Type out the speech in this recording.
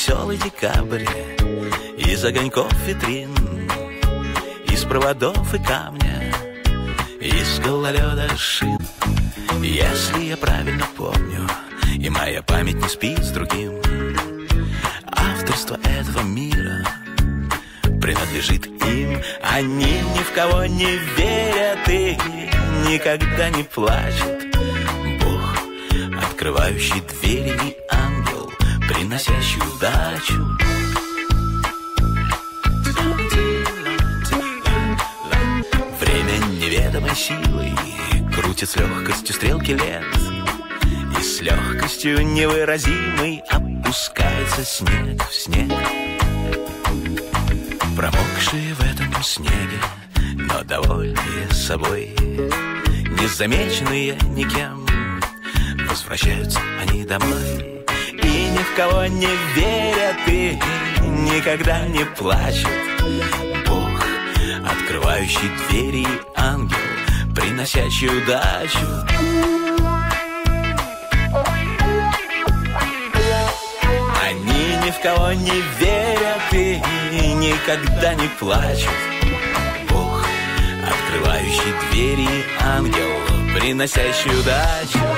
веселый декабрь, из огоньков витрин, из проводов и камня, из гололеда шин. Если я правильно помню, и моя память не спит с другим, авторство этого мира принадлежит им. Они ни в кого не верят и никогда не плачут. Бог, открывающий двери, и ангел, приносящий удачу. Время неведомой силой крутит с легкостью стрелки лет, и с легкостью невыразимой опускается снег в снег. Промокшие в этом снеге, но довольные собой, незамеченные никем, возвращаются они домой. И ни в кого не верят и никогда не плачут. Бог, открывающий двери, и ангел, приносящий удачу. Они ни в кого не верят и никогда не плачут. Бог, открывающий двери, и ангел, приносящий удачу.